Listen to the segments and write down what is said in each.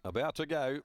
about to go.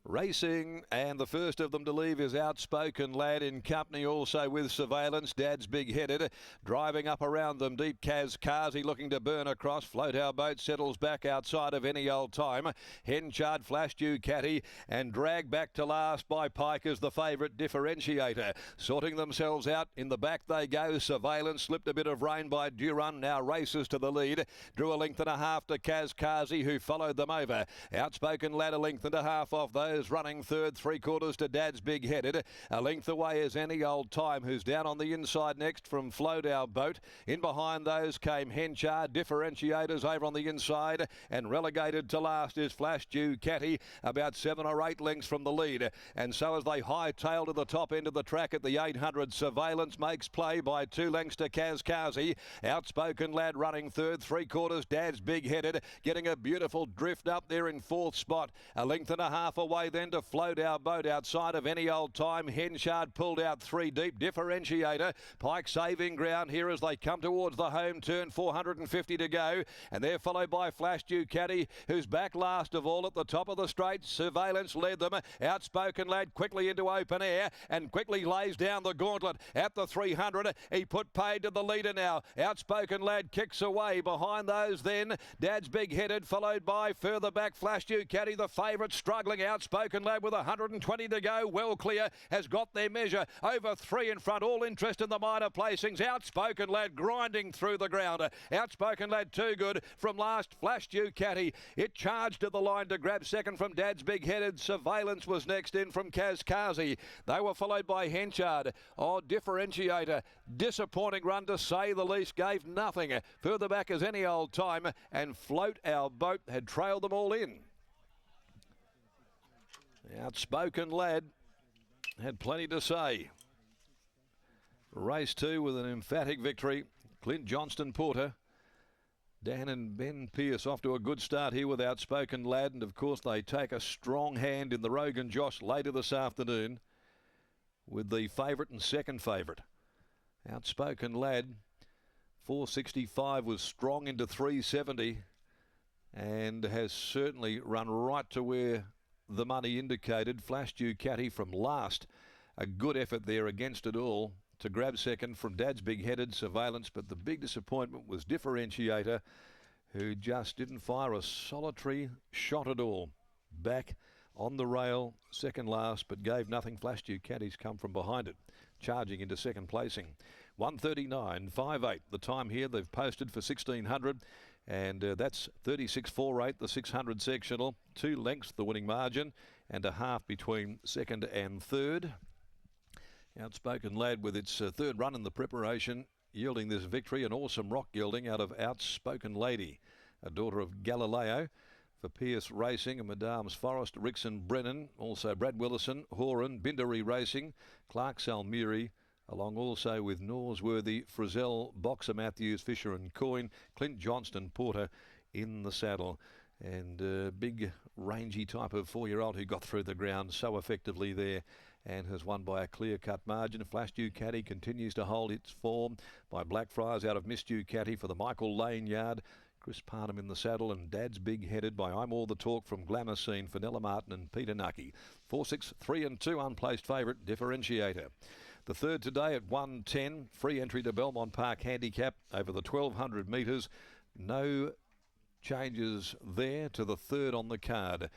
Racing, and the first of them to leave is Outspoken Lad in company also with Surveillance. Dad's Big Headed. Driving up around them, Deep Kazi looking to burn across. Float Our Boat settles back outside of Any Old Time. Henchard, Flash Ducati, and drag back to last by Pike as the favourite differentiator. Sorting themselves out in the back they go. Surveillance slipped a bit of rain by Durun. Now races to the lead. Drew a length and a half to Kazi, who followed them over. Outspoken Lad a length and a half off those. Running third, 3/4 to Dad's Big Headed. A length away is Any Old Time, who's down on the inside next from Float Our Boat. In behind those came Henchard, differentiators over on the inside, and relegated to last is Flash Ducati, about 7 or 8 lengths from the lead. And so as they hightail to the top end of the track at the 800, Surveillance makes play by 2 lengths to Kazi. Outspoken Lad running third, 3/4 Dad's Big Headed, getting a beautiful drift up there in 4th spot. A length and a half away then to Float Our Boat outside of Any Old Time. Henchard pulled out 3 deep. Differentiator. Pike saving ground here as they come towards the home turn. 450 to go. And they're followed by Flash Ducati, who's back last of all at the top of the straight. Surveillance led them. Outspoken Lad quickly into open air and quickly lays down the gauntlet at the 300. He put paid to the leader now. Outspoken Lad kicks away. Behind those then, Dad's Big Headed, followed by further back Flash Ducati, the favourite, struggling. Outspoken Lad with 120 to go, well clear, has got their measure. Over 3 in front, all interest in the minor placings. Outspoken Lad grinding through the ground. Outspoken Lad too good from last. Flash Ducati, it charged to the line to grab second from Dad's Big Headed. Surveillance was next in from Kazi. They were followed by Henchard. Oh, differentiator, disappointing run to say the least, gave nothing. Further back as Any Old Time, and Float Our Boat had trailed them all in. Outspoken Lad had plenty to say. Race 2 with an emphatic victory. Clint Johnston Porter. Dan and Ben Pearce off to a good start here with Outspoken Lad. And of course they take a strong hand in the Rogan Josh later this afternoon with the favourite and second favourite. Outspoken Lad, 465 was strong into 370 and has certainly run right to where the money indicated. Flash Ducati from last. A good effort there against it all to grab second from Dad's Big Headed. Surveillance, but the big disappointment was Differentiator, who just didn't fire a solitary shot at all. Back on the rail, second last, but gave nothing. Flash Ducati's come from behind it, charging into second placing. 1:39.58 the time here they've posted for 1600. And that's 36.48, the 600 sectional. 2 lengths, the winning margin, and a half between second and third. Outspoken Lad with its third run in the preparation, yielding this victory. An awesome rock gelding out of Outspoken Lady, a daughter of Galileo. For Pearce Racing and Madame's Forest, Rickson Brennan, also Brad Willison, Horan, Bindery Racing, Clark Salmiri, along also with Norsworthy, Frizzell, Boxer Matthews, Fisher and Coyne, Clint Johnston Porter in the saddle. And big rangy type of 4-year-old who got through the ground so effectively there and has won by a clear-cut margin. Flash Ducati continues to hold its form by Blackfriars out of Miss Ducati for the Michael Lane yard. Chris Parnham in the saddle, and Dad's Big Headed by I'm All the Talk from Glamour Scene for Nella Martin and Peter Nucky. 4, 6, 3 and 2 unplaced favourite Differentiator. The third today at 1:10, free entry to Belmont Park handicap over the 1200 metres. No changes there to the third on the card.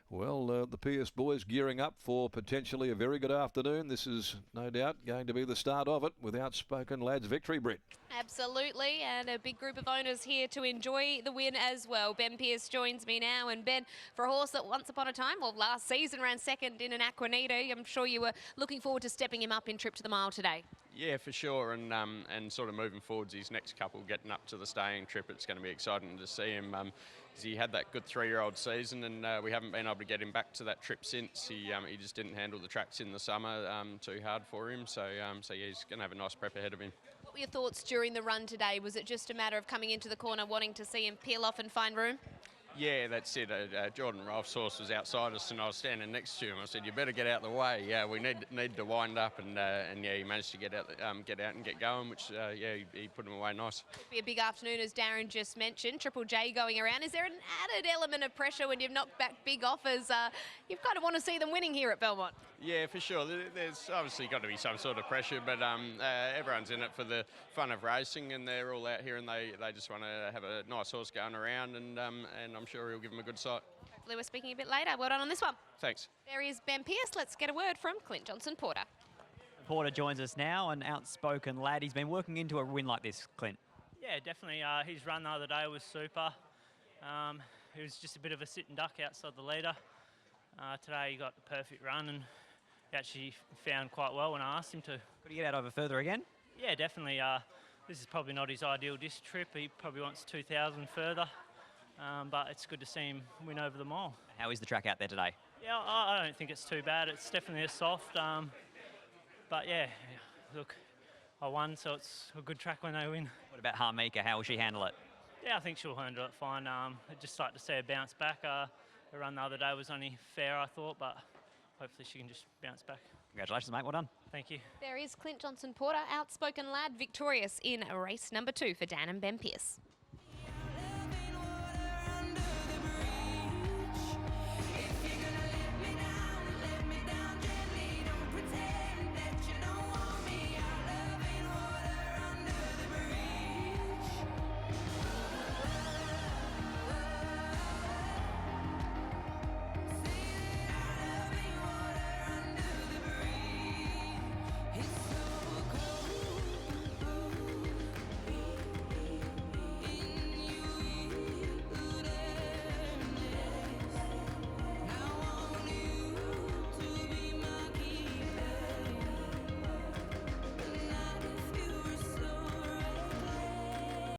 Well, the Pearce boys gearing up for potentially a very good afternoon. This is no doubt going to be the start of it with Outspoken Lad's victory, Britt. Absolutely, and a big group of owners here to enjoy the win as well. Ben Pearce joins me now, and Ben, for a horse that once upon a time, well, last season ran second in an Aquanito, I'm sure you were looking forward to stepping him up in Trip to the Mile today. Yeah, for sure, and sort of moving forwards, his next couple getting up to the staying trip, it's going to be exciting to see him. He had that good 3-year-old season, and we haven't been able to get him back to that trip since. He just didn't handle the tracks in the summer too hard for him, so yeah, he's going to have a nice prep ahead of him. What were your thoughts during the run today? Was it just a matter of coming into the corner wanting to see him peel off and find room? Yeah, that's it. Jordan Rolfe's horse was outside us, and I was standing next to him. I said, "You better get out the way. Yeah, we need to wind up." And yeah, he managed to get out and get going, which yeah, he put him away nice. It'll be a big afternoon, as Darren just mentioned. Triple J going around. Is there an added element of pressure when you've knocked back big offers? You've kind of want to see them winning here at Belmont. Yeah, for sure. There's obviously got to be some sort of pressure, but everyone's in it for the fun of racing, and they're all out here, and they just want to have a nice horse going around, and I'm sure he'll give them a good sight. Hopefully we're speaking a bit later. Well done on this one. Thanks. There is Ben Pearce. Let's get a word from Clint Johnson-Porter. Porter joins us now, an outspoken lad. He's been working into a win like this, Clint. Yeah, definitely. His run the other day was super. He was just a bit of a sit and duck outside the leader. Today he got the perfect run, and he actually found quite well when I asked him to. Could he get out over further again? Yeah, definitely. This is probably not his ideal disc trip. He probably wants 2,000 further, but it's good to see him win over the mile. How is the track out there today? Yeah, I don't think it's too bad. It's definitely a soft, but yeah, look, I won, so it's a good track when they win. What about Harmika? How will she handle it? Yeah, I think she'll handle it fine. I'd just like to see her bounce back. Her run the other day was only fair, I thought, but hopefully she can just bounce back. Congratulations, mate. Well done. Thank you. There is Clint Johnson-Porter, outspoken lad, victorious in race number 2 for Dan and Ben Pearce.